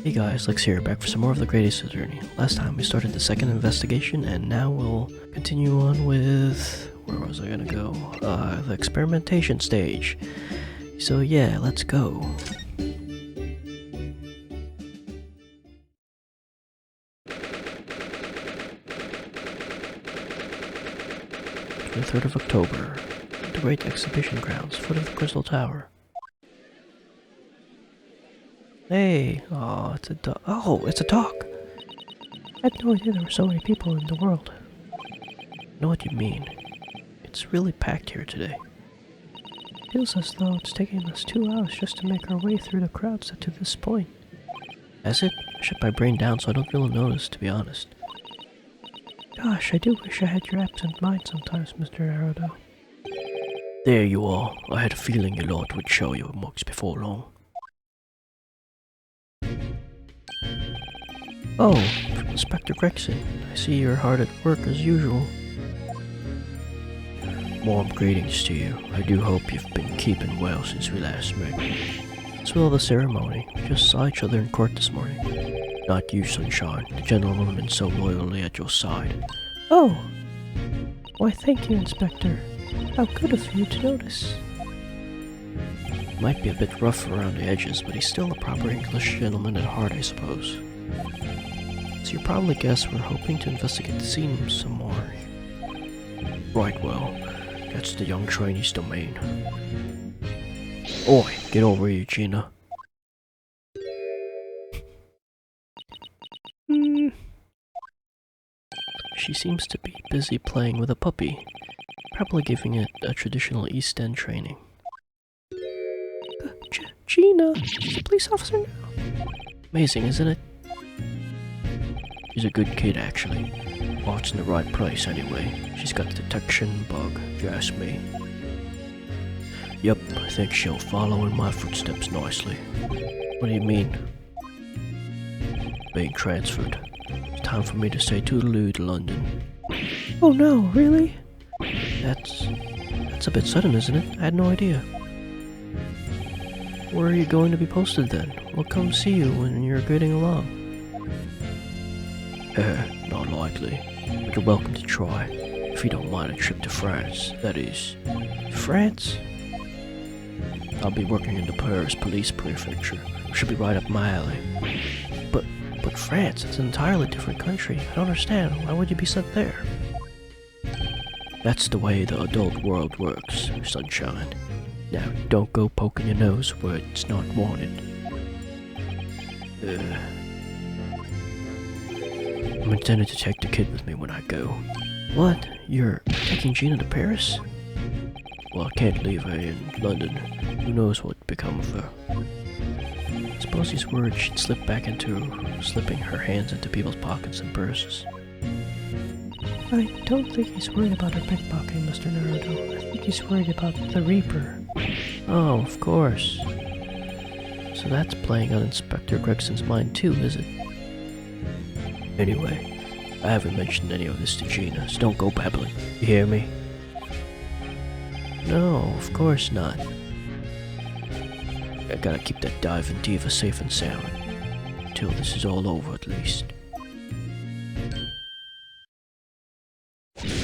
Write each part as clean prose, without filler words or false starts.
Hey guys, Lex here, back for some more of the Greatest Journey. Last time we started the second investigation, and now we'll continue on with... where was I gonna go? The experimentation stage. So yeah, let's go. 23rd of October. The Great Exhibition Grounds, foot of the Crystal Tower. Hey, oh, it's a dog. Oh, it's a dog. I had no idea there were so many people in the world. I know what you mean. It's really packed here today. Feels as though it's taking us 2 hours just to make our way through the crowds to this point. Has it? I shut my brain down so I don't really notice, to be honest. Gosh, I do wish I had your absent mind sometimes, Mr. Naruto. There you are. I had a feeling your lord would show your mugs before long. Oh, Inspector Gregson. I see you're hard at work as usual. Warm greetings to you. I do hope you've been keeping well since we last met. As well the ceremony. We just saw each other in court this morning. Not you, Sunshine. The gentlewoman so loyally at your side. Oh! Why thank you, Inspector. How good of you to notice. Might be a bit rough around the edges, but he's still a proper English gentleman at heart, I suppose. So you probably guess we're hoping to investigate the scene some more. Right, well, that's the young trainee's domain. Oi, get over here, Gina. She seems to be busy playing with a puppy, probably giving it a traditional East End training. Gina, she's a police officer now. Amazing, isn't it? She's a good kid, actually. Heart's in the right place, anyway. She's got the detection bug, if you ask me. Yep, I think she'll follow in my footsteps nicely. What do you mean? Being transferred. It's time for me to say toodaloo to London. Oh no, really? That's a bit sudden, isn't it? I had no idea. Where are you going to be posted then? We'll come see you when you're getting along. Not likely. But you're welcome to try. If you don't mind a trip to France, that is. France? I'll be working in the Paris Police Prefecture. Should be right up my alley. But France, it's an entirely different country. I don't understand. Why would you be sent there? That's the way the adult world works, Sunshine. Now, don't go poking your nose where it's not wanted. I'm intending to take the kid with me when I go. What? You're taking Gina to Paris? Well, I can't leave her in London. Who knows what would become of her. I suppose he's worried she'd slip back into slipping her hands into people's pockets and purses. I don't think he's worried about her pickpocketing, Mr. Naruto. I think he's worried about the Reaper. Oh, of course. So that's playing on Inspector Gregson's mind too, is it? Anyway, I haven't mentioned any of this to Gina, so don't go babbling. You hear me? No, of course not. I gotta keep that diving diva safe and sound. Until this is all over, at least.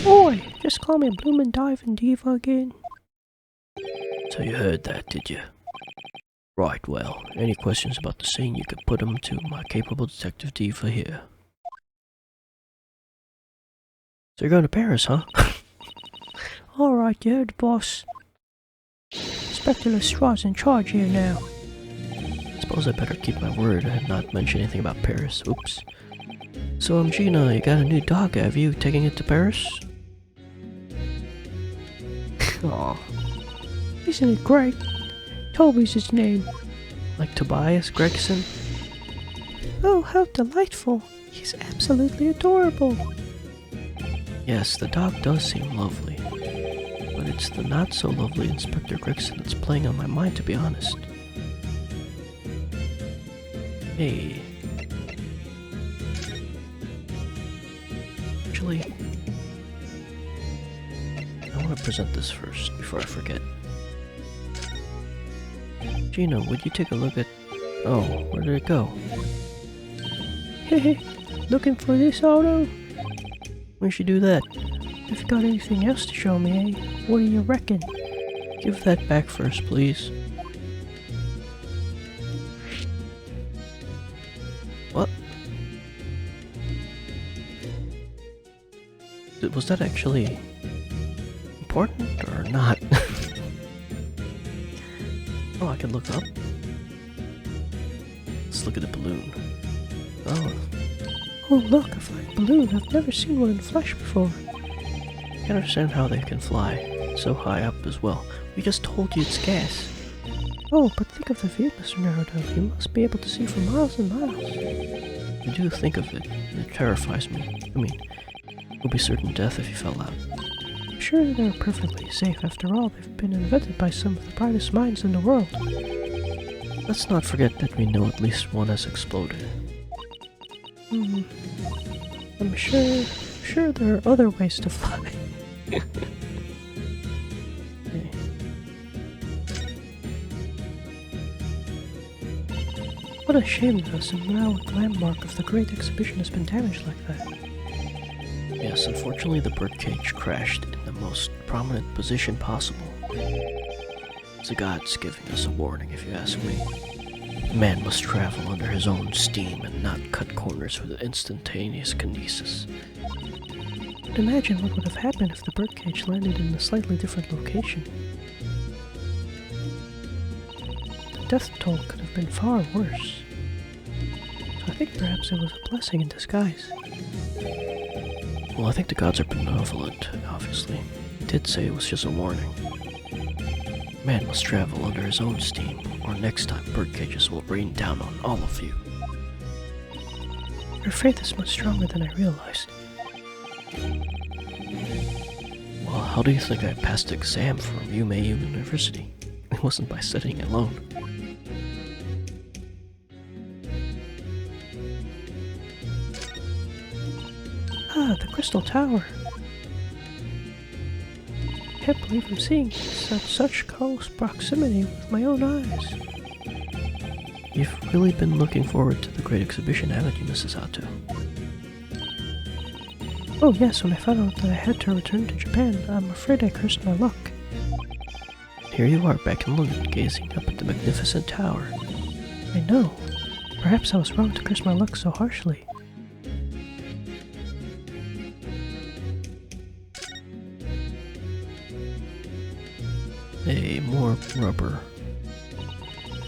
Oi! Just call me a bloomin' diving diva again. So you heard that, did you? Right, well, any questions about the scene, you could put them to my capable detective diva here. So you're going to Paris, huh? Alright, you heard the boss. Inspector Lestrat's in charge here now. Suppose I better keep my word and not mention anything about Paris. Oops. So, Gina, you got a new dog, have you? Taking it to Paris? Aw. Isn't it great? Toby's his name. Like Tobias Gregson? Oh, how delightful. He's absolutely adorable. Yes, the dog does seem lovely. But it's the not-so-lovely Inspector Gregson that's playing on my mind, to be honest. Hey. Actually, I want to present this first, before I forget. Gina, would you take a look at... Oh, where did it go? Looking for this auto? When should you do that? If you got anything else to show me, eh? What do you reckon? Give that back first, please. What? Was that actually important or not? Oh, I can look up. Let's look at the balloon. Oh, look, a flying balloon. I've never seen one in flesh before. I can't understand how they can fly so high up as well. We just told you it's gas. Oh, but think of the view, Mr. Naruto. You must be able to see for miles and miles. I do think of it. It terrifies me. I mean, it would be certain death if you fell out. I'm sure they're perfectly safe. After all, they've been invented by some of the brightest minds in the world. Let's not forget that we know at least one has exploded. I'm sure there are other ways to fly. Okay. What a shame that a symbolic landmark of the Great Exhibition has been damaged like that. Yes, unfortunately the birdcage crashed in the most prominent position possible. The gods giving us a warning, if you ask me. Man must travel under his own steam and not cut corners with instantaneous kinesis. But imagine what would have happened if the birdcage landed in a slightly different location. The death toll could have been far worse. So I think perhaps it was a blessing in disguise. Well, I think the gods are benevolent, obviously. He did say it was just a warning. Man must travel under his own steam, or next time birdcages will rain down on all of you. Your faith is much stronger than I realized. Well, how do you think I passed the exam from Yume University? It wasn't by studying alone. Ah, the Crystal Tower. I can't believe I'm seeing this at such close proximity with my own eyes. You've really been looking forward to the Great Exhibition, haven't you, Mrs. Hato? Oh yes, when I found out that I had to return to Japan, I'm afraid I cursed my luck. Here you are back in London, gazing up at the magnificent tower. I know. Perhaps I was wrong to curse my luck so harshly. Hey, more rubber.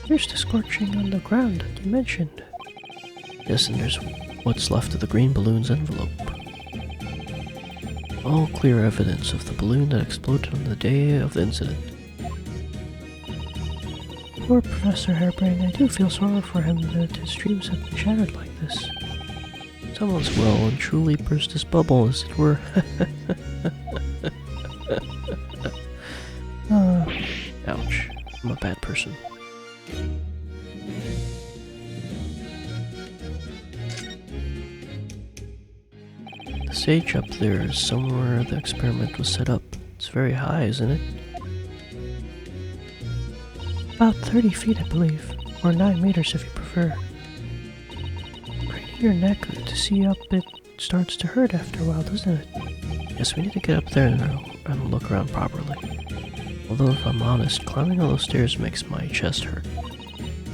Here's the scorching on the ground that you mentioned. Yes, and there's what's left of the green balloon's envelope. All clear evidence of the balloon that exploded on the day of the incident. Poor Professor Hairbrain, I do feel sorry for him that his dreams have been shattered like this. Someone's well and truly burst his bubble, as it were. Ouch. I'm a bad person. The stage up there is somewhere the experiment was set up. It's very high, isn't it? About 30 feet, I believe. Or 9 meters if you prefer. Craning your neck to see up, it starts to hurt after a while, doesn't it? Yes, we need to get up there and look around properly. Although, if I'm honest, climbing all those stairs makes my chest hurt.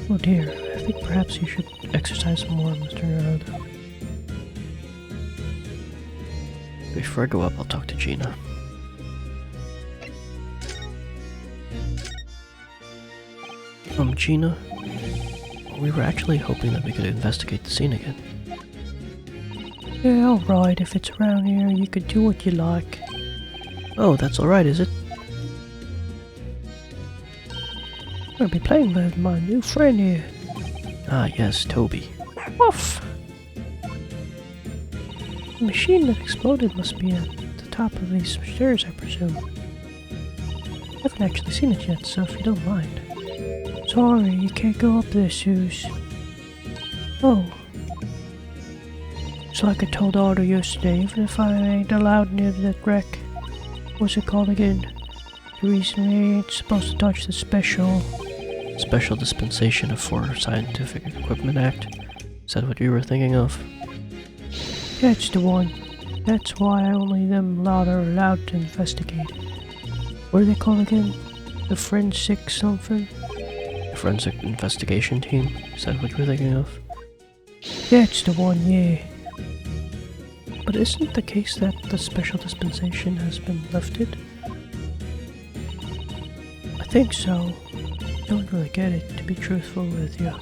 Oh dear, I think perhaps you should exercise more, Mr. Naruto. Before I go up, I'll talk to Gina. Gina? We were actually hoping that we could investigate the scene again. Yeah, alright, if it's around here, you could do what you like. Oh, that's alright, is it? I'll be playing with my new friend here. Ah, yes, Toby. Woof! The machine that exploded must be at the top of these stairs, I presume. I haven't actually seen it yet, so if you don't mind. Sorry, you can't go up there, Suze. Oh. It's like I told Otto yesterday, even if I ain't allowed near that wreck. What's it called again? The reason we ain't supposed to touch the Special Dispensation for Scientific Equipment Act? Is that what you were thinking of? That's the one. That's why only them lot are allowed to investigate. What are they called again? The forensic something? The forensic investigation team? Is that what you're thinking of? That's the one, yeah. But isn't it the case that the special dispensation has been lifted? I think so. Don't really get it, to be truthful with you.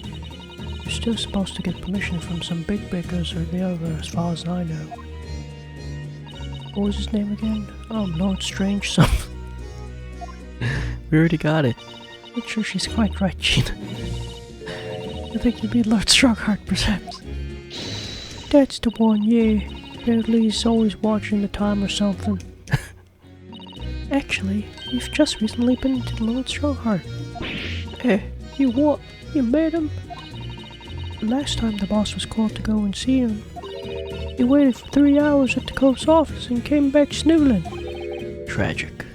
You're still supposed to get permission from some big biggers or the other, as far as I know. What was his name again? Oh, Lord Strange something. We already got it. Not sure she's quite right, Gina. I think you'd be Lord Strongheart, perhaps. That's the one, yeah. Apparently he's always watching the time or something. Actually, you've just recently been to the Lord Strongheart. You what? You met him? Last time the boss was called to go and see him, he waited for 3 hours at the coast's office and came back sniveling. Tragic.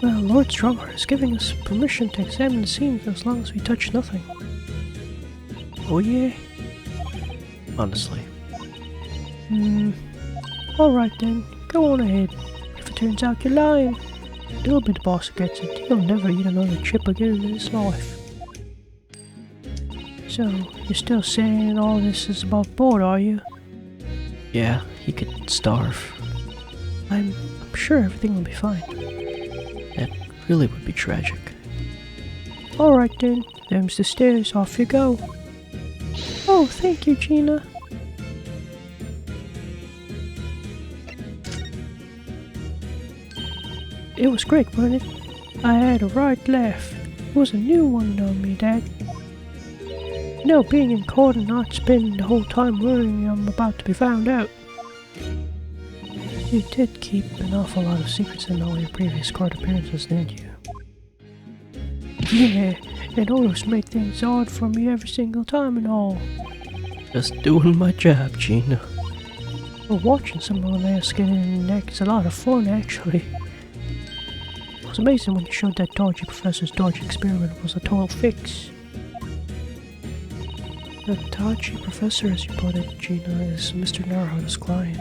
Well, Lord Strongheart is giving us permission to examine the scene as long as we touch nothing. Oh yeah? Honestly. Alright then, go on ahead. If it turns out you're lying, it'll be the boss who gets it. He'll never eat another chip again in his life. So, you're still saying all this is above board, are you? Yeah, he could starve. I'm sure everything will be fine. That really would be tragic. Alright then, them's the stairs, off you go. Oh, thank you, Gina. It was great, wasn't it? I had a right laugh. It was a new one on me, Dad. You know, being in court and not spending the whole time worrying I'm about to be found out. You did keep an awful lot of secrets in all your previous court appearances, didn't you? Yeah, and always made things hard for me every single time and all. Just doing my job, Gina. Well, watching someone else get in the neck is a lot of fun, actually. It was amazing when you showed that dodgy professor's dodgy experiment was a total fix. The dodgy professor, as you put it, Gina, is Mr. Narhada's client.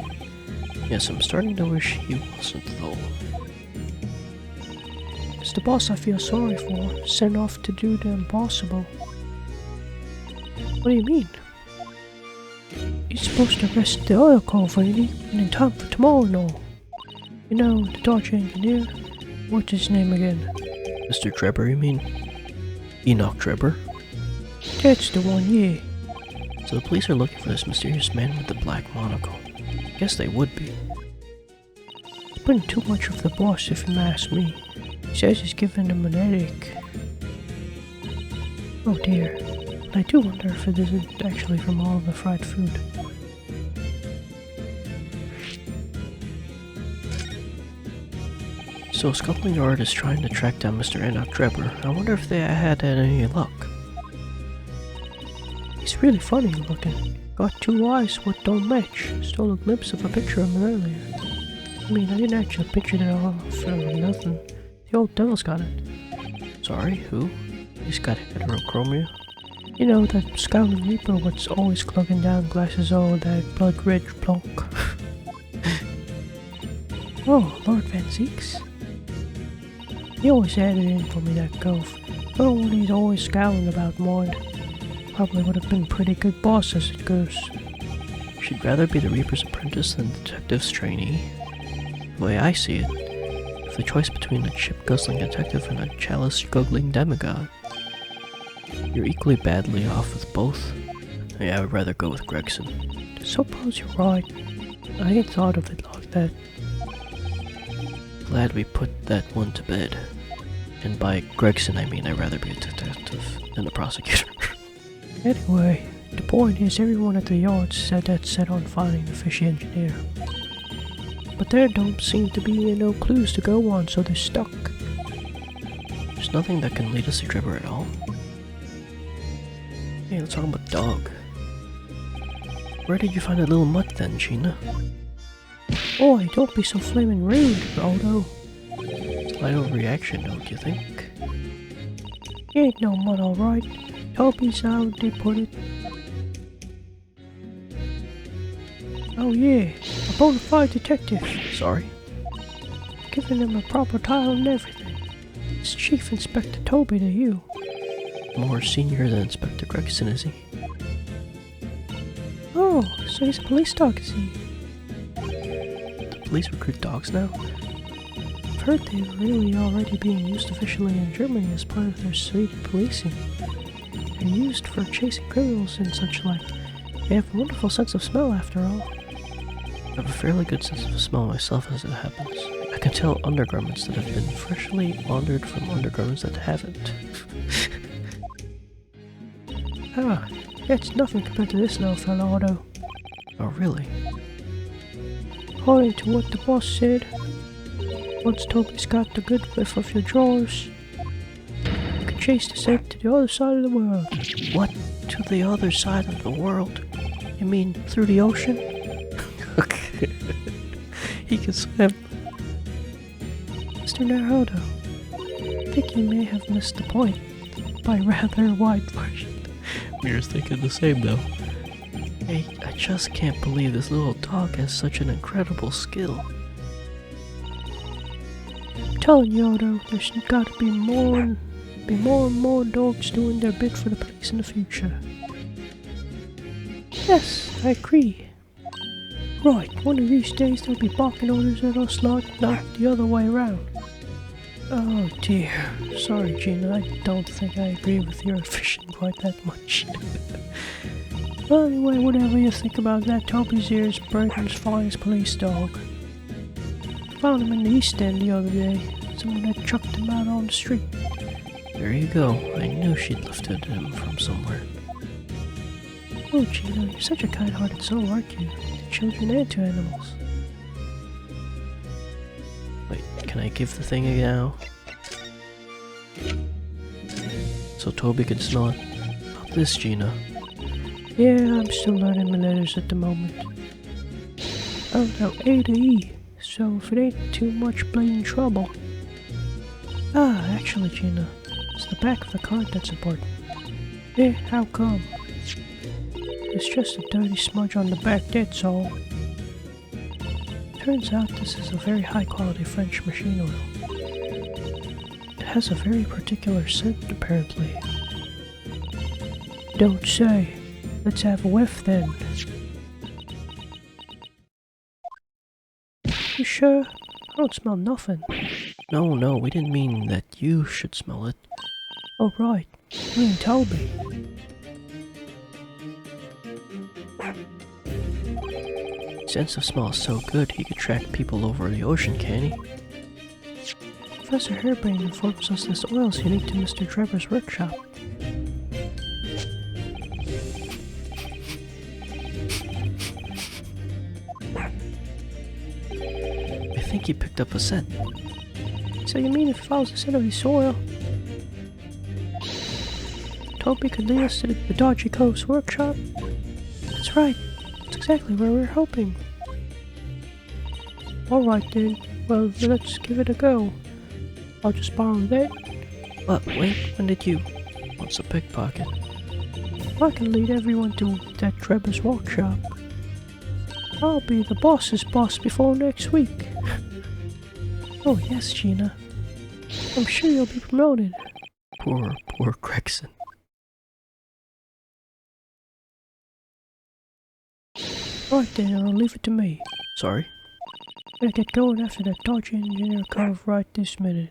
Yes, I'm starting to wish he wasn't, though. It's the boss I feel sorry for, sent off to do the impossible. What do you mean? He's supposed to arrest the oil culprit and in time for tomorrow and all. You know, the dodgy engineer. What's his name again? Mr. Drebber, you mean? Enoch Drebber? That's the one, yeah. So the police are looking for this mysterious man with the black monocle. Guess they would be. He's putting too much of the boss, if you ask me. He says he's giving him an headache. Oh dear. But I do wonder if it isn't actually from all the fried food. So Scotland Yard is trying to track down Mr. Enoch Drebber. I wonder if they had any luck. He's really funny looking. Got 2 eyes what don't match. Stole a glimpse of a picture of him earlier. I mean, I didn't actually picture it off or nothing. The old devil's got it. Sorry, who? He's got heterochromia? You know, that scowling reaper what's always clugging down glasses all that blood-red plunk. Oh, Lord Van Zeeks. He always had it in for me, that goph. Oh, when he's always scowling about Maud. Probably would have been pretty good boss as it goes. She'd rather be the Reaper's apprentice than the detective's trainee. The way I see it, if the choice between a chip-guzzling detective and a chalice-guggling demigod, you're equally badly off with both. Yeah, I would rather go with Gregson. Suppose you're right. I ain't thought of it like that. Glad we put that one to bed. And by Gregson I mean I'd rather be a detective than a prosecutor. Anyway, the point is everyone at the yard said that's set on finding the fishy engineer. But there don't seem to be no clues to go on, so they're stuck. There's nothing that can lead us to Drebber at all. Hey, let's talk about the dog. Where did you find that little mutt then, Gina? Boy, don't be so flaming rude, Aldo. Slight overreaction, don't you think? He ain't no mutt, alright. Toby's how they put it. Oh yeah, a bona fide detective. Sorry? Giving him a proper title and everything. It's Chief Inspector Toby to you. More senior than Inspector Gregson, is he? Oh, so he's a police dog, is he? Do police recruit dogs now? I've heard they're really already being used officially in Germany as part of their suite of policing. They're used for chasing criminals and such like. They have a wonderful sense of smell after all. I have a fairly good sense of smell myself as it happens. I can tell undergarments that have been freshly laundered from undergarments that haven't. Ah, it's nothing compared to this little fellow, Otto. Oh, really? According to what the boss said, once Toby's got the good whiff of your drawers, you can chase the scent to the other side of the world. What? To the other side of the world? You mean through the ocean? He can swim. Mr. Naruto, I think you may have missed the point by rather wide margin. We were thinking the same though. Hey, I just can't believe this little dog has such an incredible skill. I'm telling you, Otto, there's gotta be more and more dogs doing their bit for the police in the future. Yes, I agree. Right, one of these days they'll be barking orders at us, not the other way around. Oh dear. Sorry, Gina, I don't think I agree with your fishing quite that much. Well, anyway, whatever you think about that, Toby's here is Brighton's finest police dog. Found him in the East End the other day. Someone had chucked him out on the street. There you go. I knew she'd lifted him from somewhere. Oh, Gina, you're such a kind-hearted soul, aren't you? To children and to animals. Wait, can I give the thing a now? So Toby can smell it? About this, Gina. Yeah, I'm still learning my letters at the moment. I don't know A to E, so if it ain't too much blatant trouble. Ah, actually, Gina, it's the back of the card that's important. Eh, how come? It's just a dirty smudge on the back, that's all. Turns out this is a very high-quality French machine oil. It has a very particular scent, apparently. Don't say. Let's have a whiff, then. You sure? I don't smell nothing. No, we didn't mean that you should smell it. Oh, right. Me and Toby. Sense of smell is so good he could track people over the ocean, can he? Professor Hairbrain informs us this oil is unique to Mr. Trevor's workshop. I think he picked up a scent. So you mean if he follows the scent of the soil, Toby could lead us to the Dodgy Cove's workshop? That's right. That's exactly where we're hoping. Alright then. Well, let's give it a go. I'll just borrow that. But wait, when did you? What's a pickpocket? I can lead everyone to that Trevor's workshop. I'll be the boss's boss before next week. Oh yes, Gina. I'm sure you'll be promoted. Poor Gregson. Right then, I'll leave it to me. Sorry? Gotta get going after that Dodgy Engineer Cove right this minute.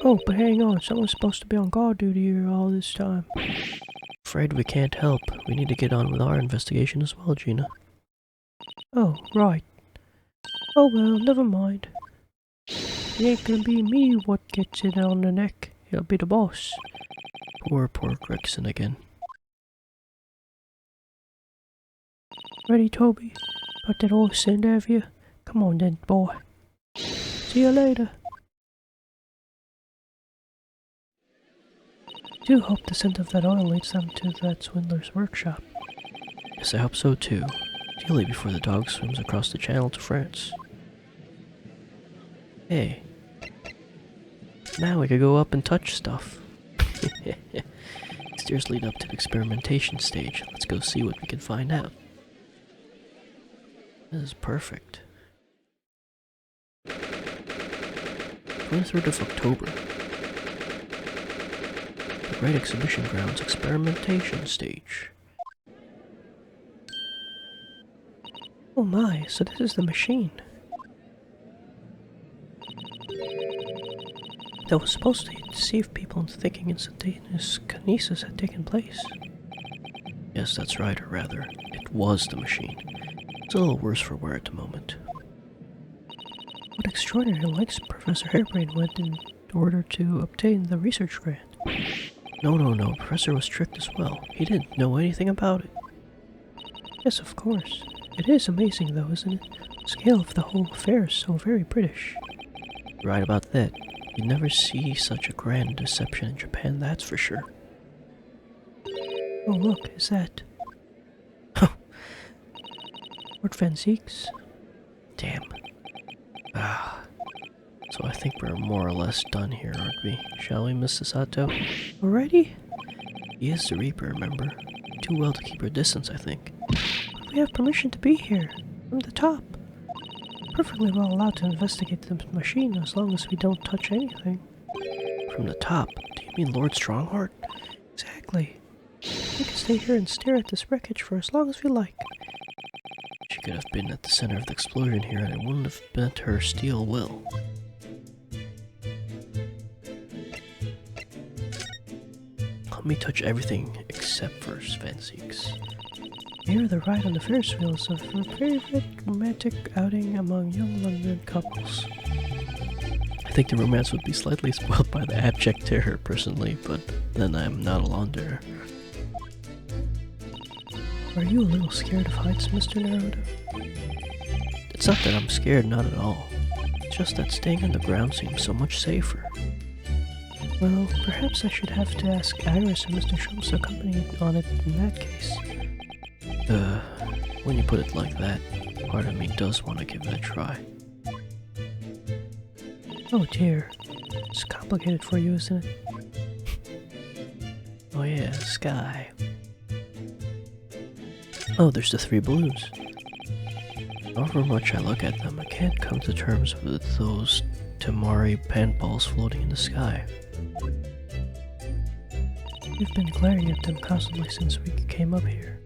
Oh, but hang on, someone's supposed to be on guard duty here all this time. Afraid we can't help. We need to get on with our investigation as well, Gina. Oh, right. Oh well, never mind. It ain't gonna be me what gets it on the neck. It'll be the boss. Poor Gregson again. Ready, Toby? Got that old scent have you? Come on then, boy. See you later. Do hope the scent of that oil leads them to that swindler's workshop. Yes, I hope so too. Ideally before the dog swims across the channel to France. Hey. Now we could go up and touch stuff. stairs lead up to the experimentation stage. Let's go see what we can find out. This is perfect. 23rd of October. The Great Exhibition Grounds Experimentation Stage. Oh my, so this is the machine. That was supposed to deceive people into thinking instantaneous kinesis had taken place. Yes, that's right, or rather, it was the machine. It's a little worse for wear at the moment. What extraordinary lengths Professor Hairbrain went in order to obtain the research grant. No, Professor was tricked as well. He didn't know anything about it. Yes, of course. It is amazing though, isn't it? The scale of the whole affair is so very British. Right about that. You'd never see such a grand deception in Japan, that's for sure. Oh look, is that... Lord Van Zeek's? Damn. So I think we're more or less done here, aren't we? Shall we, Mrs. Sato? Already? He is the Reaper, remember? Too well to keep her distance, I think. We have permission to be here, from the top. Perfectly well allowed to investigate the machine as long as we don't touch anything. From the top? Do you mean Lord Strongheart? Exactly. We can stay here and stare at this wreckage for as long as we like. She could have been at the center of the explosion here and it wouldn't have bent her steel will. Let me touch everything except for Van Zeek's. Here, the ride on the Ferris wheels of a favorite romantic outing among young London couples. I think the romance would be slightly spoiled by the abject terror, personally, but then I'm not a launderer. Are you a little scared of heights, Mr. Naruto? It's not that I'm scared, not at all. It's just that staying on the ground seems so much safer. Well, perhaps I should have to ask Iris and Mr. Schultz to accompany on it in that case. When you put it like that, part of me does want to give it a try. Oh dear. It's complicated for you, isn't it? Oh yeah, sky. Oh, there's the three blues. However much I look at them, I can't come to terms with those Tamari panballs floating in the sky. You've been glaring at them constantly since we came up here.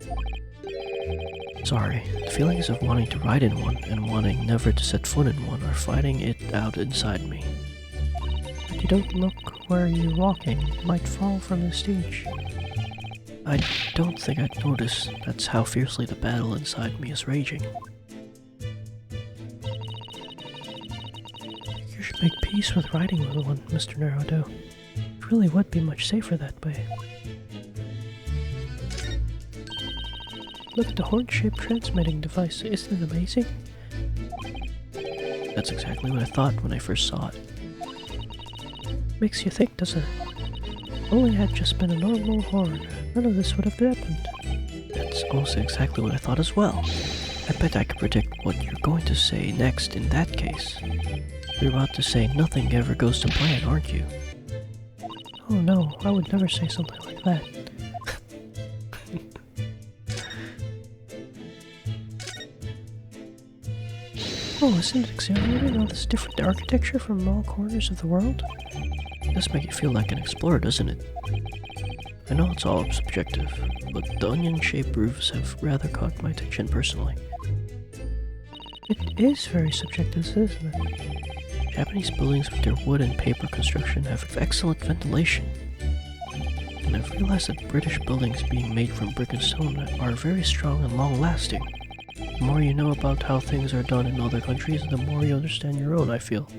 Sorry, the feelings of wanting to ride in one and wanting never to set foot in one are fighting it out inside me. But you don't look where you're walking. You might fall from the stage. I don't think I'd notice. That's how fiercely the battle inside me is raging. You should make peace with riding with one, Mr. Naruto. It really would be much safer that way. Look at the horn-shaped transmitting device. Isn't it amazing? That's exactly what I thought when I first saw it. Makes you think, doesn't it? Only had just been a normal horn, none of this would have happened. That's almost exactly what I thought as well. I bet I could predict what you're going to say next in that case. You're about to say nothing ever goes to plan, aren't you? Oh no, I would never say something like that. Oh, isn't it exhilarating, all this different architecture from all corners of the world? It does make you feel like an explorer, doesn't it? I know it's all subjective, but the onion-shaped roofs have rather caught my attention personally. It is very subjective, isn't it? Japanese buildings with their wood and paper construction have excellent ventilation. And I've realized that British buildings being made from brick and stone are very strong and long-lasting. The more you know about how things are done in other countries, the more you understand your own, I feel.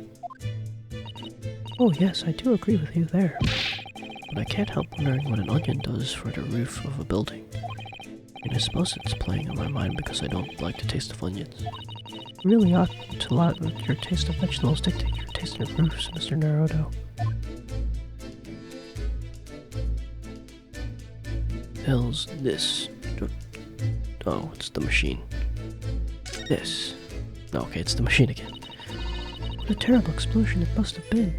Oh yes, I do agree with you there. But I can't help wondering what an onion does for the roof of a building. And I suppose it's playing on my mind because I don't like the taste of onions. You really ought to let your taste of vegetables dictate your taste of roofs, Mr. Naruto. Hell's this? Oh, it's the machine. This. Okay, it's the machine again. What a terrible explosion it must have been.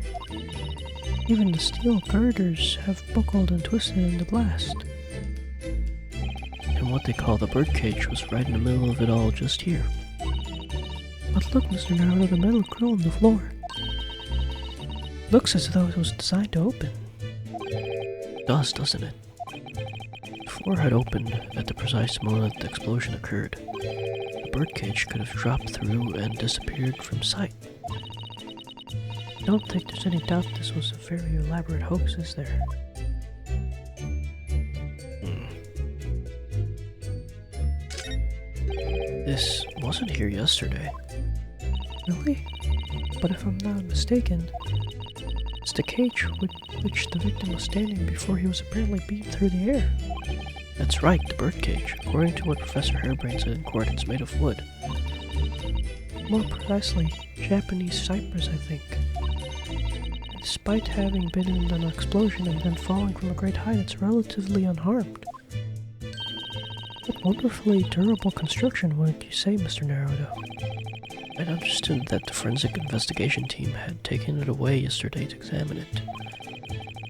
Even the steel girders have buckled and twisted in the blast. And what they call the birdcage was right in the middle of it all just here. But look, Mr. Naruto, the metal grill on the floor. Looks as though it was designed to open. It does, doesn't it? The floor had opened at the precise moment the explosion occurred. The birdcage could have dropped through and disappeared from sight. I don't think there's any doubt this was a very elaborate hoax, is there? This wasn't here yesterday. Really? But if I'm not mistaken, it's the cage with which the victim was standing before he was apparently beamed through the air. That's right, the birdcage. According to what Professor Hairbrain said in court, it's made of wood. More precisely, Japanese cypress, I think. Despite having been in an explosion and then falling from a great height, it's relatively unharmed. What wonderfully durable construction, wouldn't you say, Mr. Naruto? I'd understood that the forensic investigation team had taken it away yesterday to examine it.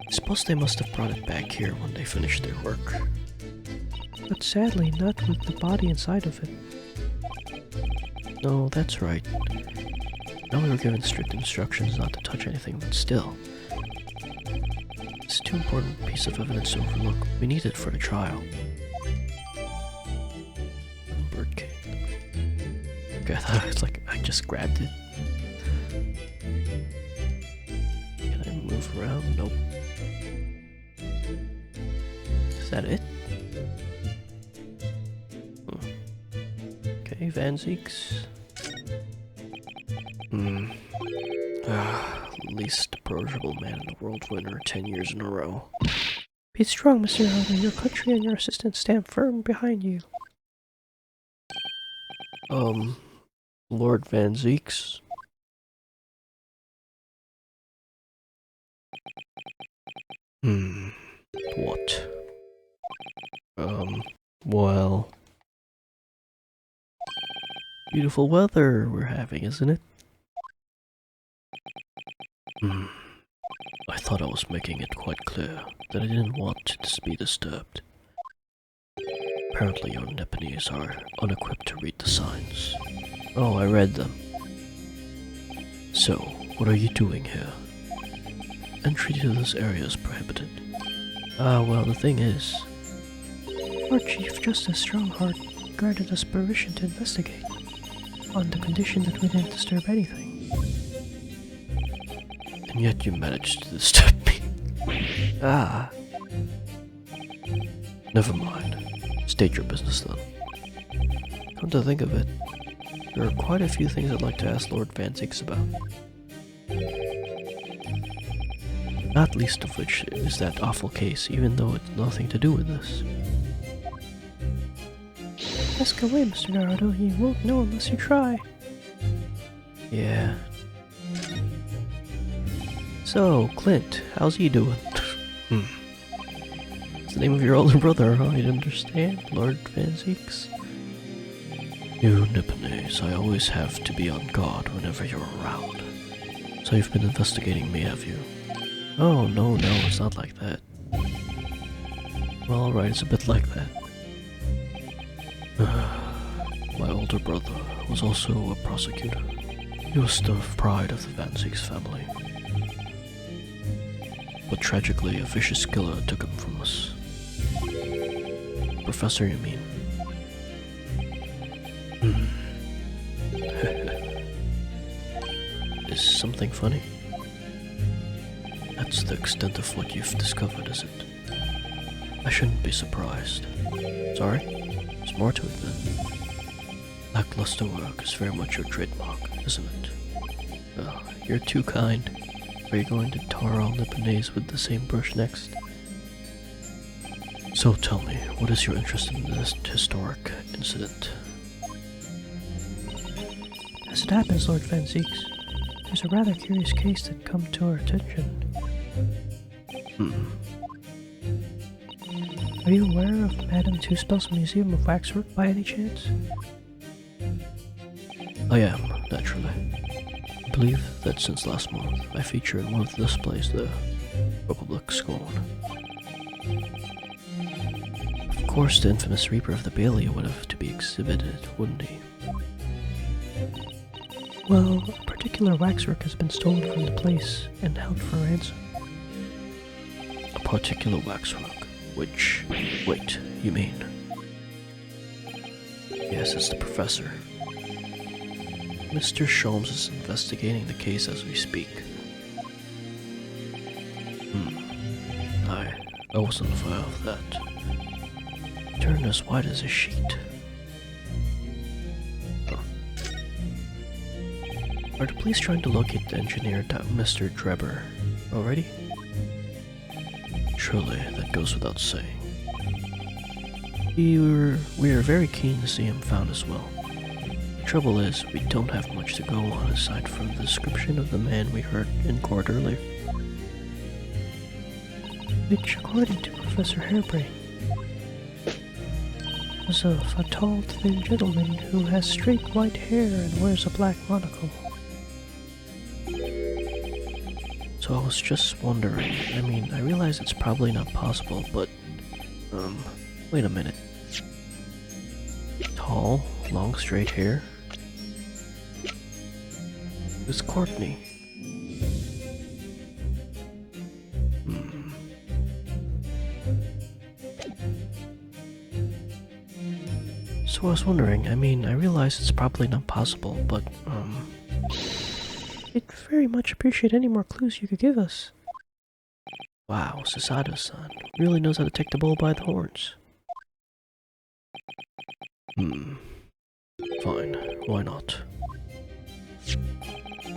I suppose they must have brought it back here when they finished their work. But sadly, not with the body inside of it. No, that's right. Now we were given strict instructions not to touch anything, but still. It's too important piece of evidence to overlook. We need it for the trial. Birdcage. Okay, I thought it was like I just grabbed it. Can I move around? Nope. Is that it? Okay, Van Zeeks. Least approachable man in the world winner 10 years in a row. Be strong, Mr. Naruto. Your country and your assistant stand firm behind you. Lord Van Zeeks? What? Well... Beautiful weather we're having, isn't it? I thought I was making it quite clear that I didn't want to be disturbed. Apparently your Nipponese are unequipped to read the signs. Oh, I read them. So, what are you doing here? Entry to this area is prohibited. Well, the thing is... Our Chief Justice Strongheart granted us permission to investigate, on the condition that we didn't disturb anything. And yet you managed to disturb me. Never mind. State your business then. Come to think of it, there are quite a few things I'd like to ask Lord Van Zeeks about. Not least of which is that awful case, even though it's nothing to do with this. Ask away, Mr. Naruto. You won't know unless you try. Yeah. So, Clint, how's he doing? It's the name of your older brother, huh? You understand, Lord Van Zeeks? You Nipponese, I always have to be on guard whenever you're around. So you've been investigating me, have you? Oh, no, it's not like that. Well, alright, it's a bit like that. My older brother was also a prosecutor. He was the pride of the Van Zeeks family. But tragically, a vicious killer took him from us. Professor, you mean? Is something funny? That's the extent of what you've discovered, is it? I shouldn't be surprised. Sorry? There's more to it then. Lackluster work is very much your trademark, isn't it? Oh, you're too kind. Are you going to tar all Nipponese with the same brush next? So tell me, what is your interest in this historic incident? As it happens, Lord Van Zeeks, there's a rather curious case that come to our attention. Are you aware of Madame Tusspells' Museum of Waxwork by any chance? I am, naturally. I believe that since last month, I feature in one of the displays there. Public scorn. Of course, the infamous Reaper of the Bailey would have to be exhibited, wouldn't he? Well, a particular waxwork has been stolen from the place and held for ransom. A particular waxwork? Which... wait, you mean? Yes, it's the professor. Mr. Sholmes is investigating the case as we speak. I wasn't aware of that. Turned as white as a sheet. Are the police trying to locate the engineer, Mr. Drebber, already? Surely, that goes without saying. We are very keen to see him found as well. The trouble is, we don't have much to go on aside from the description of the man we heard in court earlier. Which, according to Professor Harebrain, was of a tall, thin gentleman who has straight white hair and wears a black monocle. So I was just wondering, I mean, I realize it's probably not possible, but, wait a minute. Tall, long, straight hair? It's Courtney. So I was wondering, I mean, I realize it's probably not possible, but, I'd very much appreciate any more clues you could give us. wow, Sasado-san really knows how to take the bull by the horns. Fine, why not?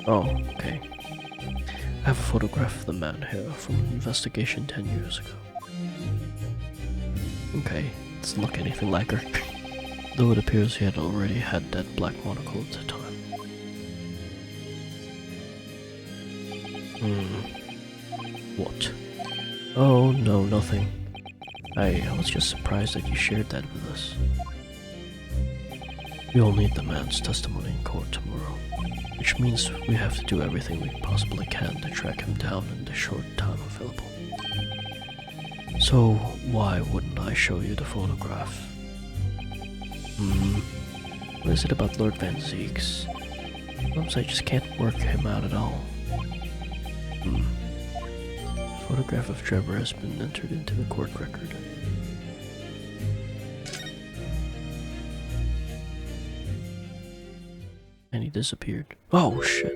Oh, okay. I have a photograph of the man here from an investigation 10 years ago. Okay, doesn't look anything like her. Though it appears he had already had that black monocle at the time. What? Oh, no, nothing. I was just surprised that you shared that with us. We'll need the man's testimony in court tomorrow, which means we have to do everything we possibly can to track him down in the short time available. So, why wouldn't I show you the photograph? What is it about Lord Van Zeeks? Sometimes I just can't work him out at all. Photograph of Trevor has been entered into the court record. And he disappeared. Oh shit.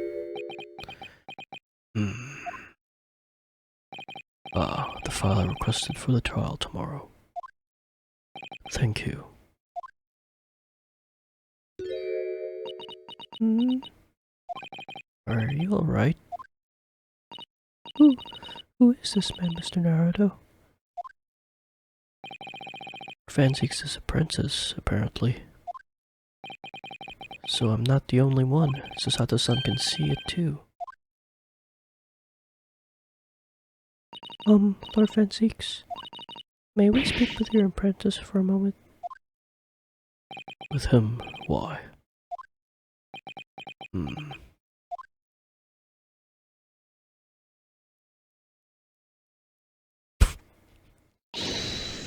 The file requested for the trial tomorrow. Thank you. Are you alright? Who is this man, Mr. Naruto? Van Zeeks is a princess, apparently. So I'm not the only one. Susato-san can see it too. Lord Van Zeeks, may we speak with your apprentice for a moment? With him? Why?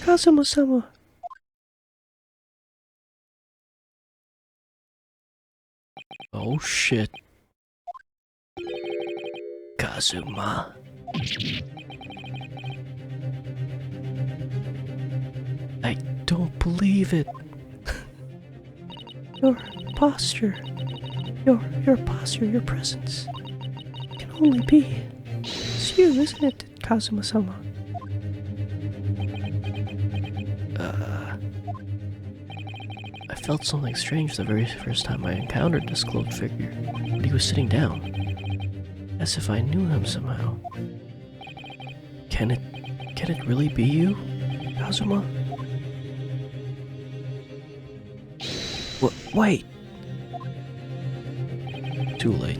Kazuma-sama! Oh shit. Kazuma. I don't believe it. Your posture, your posture, your presence can only be. It's you, isn't it, Kazuma-sama? I felt something strange the very first time I encountered this cloaked figure, but he was sitting down, as if I knew him somehow. Can it really be you, Kazuma? Wait! Too late.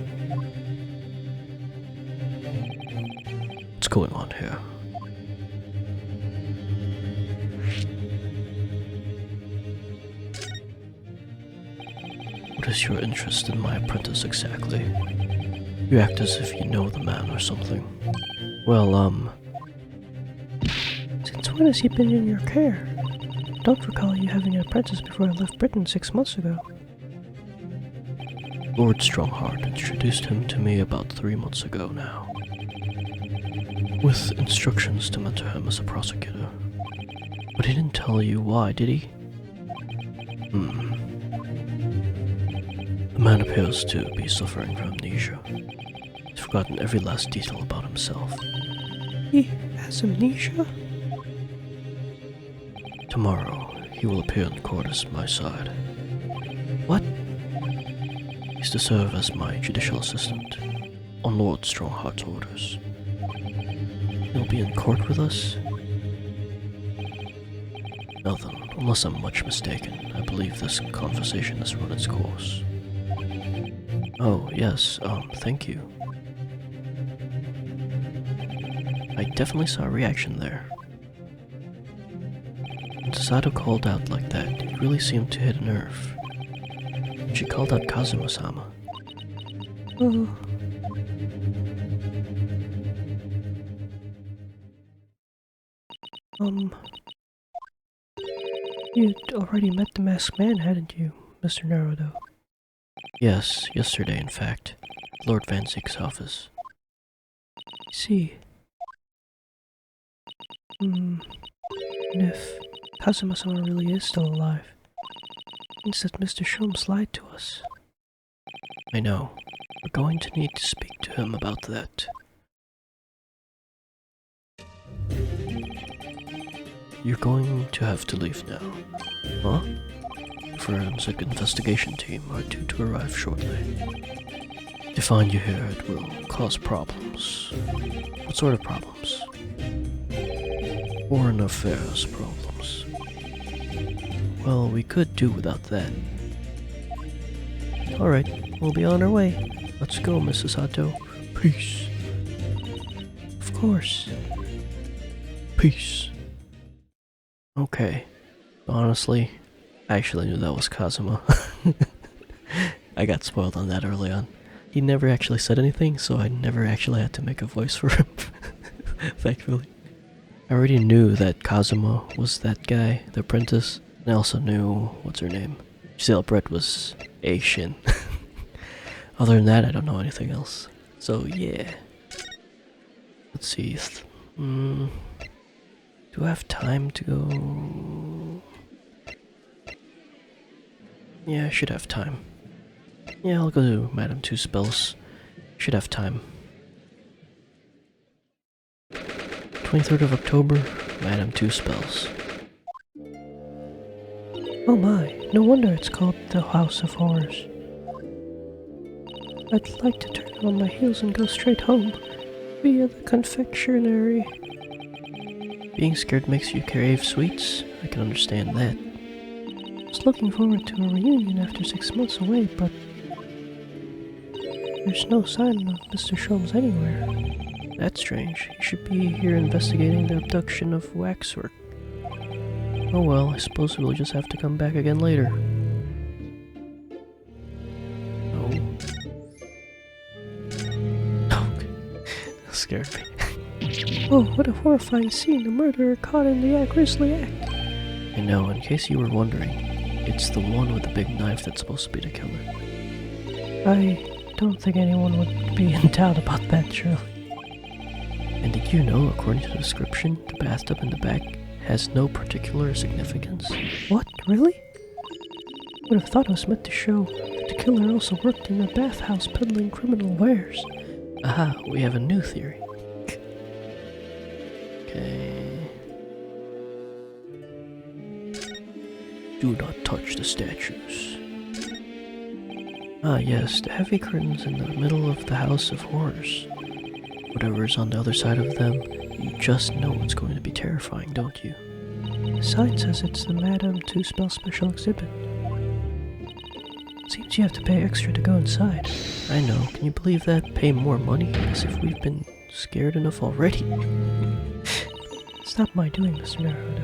What's going on here? What is your interest in my apprentice exactly? You act as if you know the man or something. Well, Since when has he been in your care? I don't recall you having an apprentice before I left Britain 6 months ago. Lord Strongheart introduced him to me about 3 months ago now, with instructions to mentor him as a prosecutor. But he didn't tell you why, did he? The man appears to be suffering from amnesia. He's forgotten every last detail about himself. He has amnesia? Tomorrow, he will appear in court as my side. What? He's to serve as my judicial assistant, on Lord Strongheart's orders. He'll be in court with us? Nothing, unless I'm much mistaken. I believe this conversation has run its course. Oh, yes, thank you. I definitely saw a reaction there. When Sasato called out like that, it really seemed to hit a nerve. She called out Kazuma-sama. Oh. You'd already met the masked man, hadn't you, Mr. Naruto? Yes, yesterday in fact. Lord Van Zeek's office. I see. And if Kazuma-sama really is still alive, it means that Mr. Sholmes lied to us. I know. We're going to need to speak to him about that. You're going to have to leave now. Huh? The forensic investigation team are due to arrive shortly. To find you here, it will cause problems. What sort of problems? Foreign affairs problems. Well, we could do without that. Alright, we'll be on our way. Let's go, Mrs. Sato. Peace. Of course. Peace. Okay. Honestly, I actually knew that was Kazuma. I got spoiled on that early on. He never actually said anything, so I never actually had to make a voice for him. Thankfully. I already knew that Kazuma was that guy, the apprentice, and I also knew, what's her name? Giselle Brett was Asian. Other than that, I don't know anything else. So, yeah. Let's see. Do I have time to go? Yeah, I should have time. Yeah, I'll go to Madame Tusspells. Should have time. 23rd of October, Madame Tusspells. Oh my, no wonder it's called the House of Horrors. I'd like to turn on my heels and go straight home, via the confectionery. Being scared makes you crave sweets? I can understand that. I was looking forward to a reunion after 6 months away, but there's no sign of Mr. Sholmes anywhere. That's strange. He should be here investigating the abduction of Waxwork. Oh well, I suppose we'll just have to come back again later. Oh. Oh, that scared me. Oh, what a horrifying scene, a murderer caught in the grisly act. I know, in case you were wondering, it's the one with the big knife that's supposed to be the killer. I don't think anyone would be in doubt about that, surely. And did you know, according to the description, the bathtub in the back has no particular significance? What? Really? Would have thought it was meant to show that the killer also worked in a bathhouse peddling criminal wares. Aha, we have a new theory. Okay. Do not touch the statues. Ah yes, the heavy curtains in the middle of the House of Horrors. Whatever's on the other side of them, you just know it's going to be terrifying, don't you? The sign says it's the Madame Tusspells special exhibit. Seems you have to pay extra to go inside. I know, can you believe that? Pay more money? As if we've been scared enough already. Stop my doing, Mr. Naruto.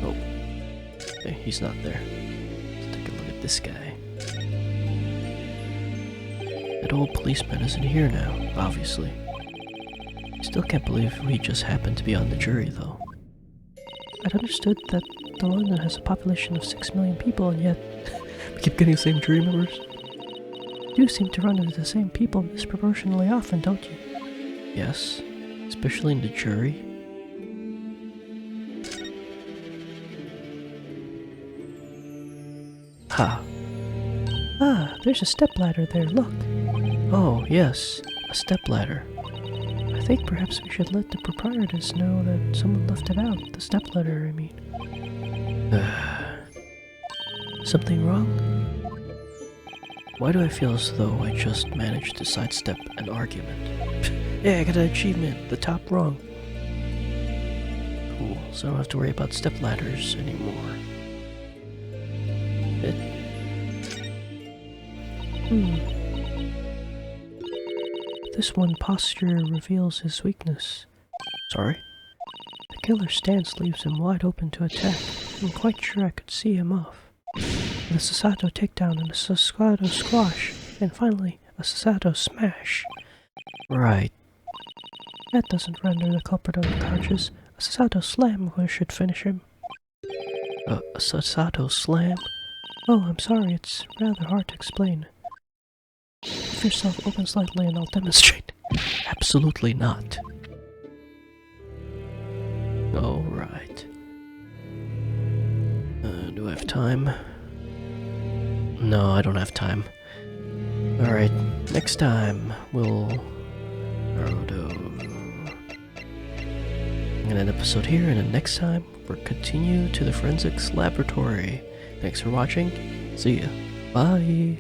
Oh. Okay, he's not there. Let's take a look at this guy. that old policeman isn't here now, obviously. Still can't believe we just happened to be on the jury, though. I'd understood that the London has a population of 6 million people, and yet We keep getting the same jury members? you seem to run into the same people disproportionately often, don't you? Yes, especially in the jury. Ha! Ah, there's a stepladder there, look. Oh, yes, a stepladder. I think perhaps we should let the proprietors know that someone left it out. The stepladder, I mean. Something wrong? Why do I feel as though I just managed to sidestep an argument? Yeah, I got an achievement, the top rung. Cool, so I don't have to worry about stepladders anymore. This one posture reveals his weakness. Sorry? The killer's stance leaves him wide open to attack. I'm quite sure I could see him off. The Sasato takedown and a Sasato squash, and finally a Sasato smash. Right. That doesn't render the culprit unconscious. A Sasato slam should finish him. A Sasato slam? Oh, I'm sorry, it's rather hard to explain. Give yourself open slightly and I'll demonstrate. Absolutely not. Alright. Do I have time? No, I don't have time. Alright, next time we'll... I'm gonna end the episode here, and then next time we'll continue to the forensics laboratory. Thanks for watching. See ya. Bye.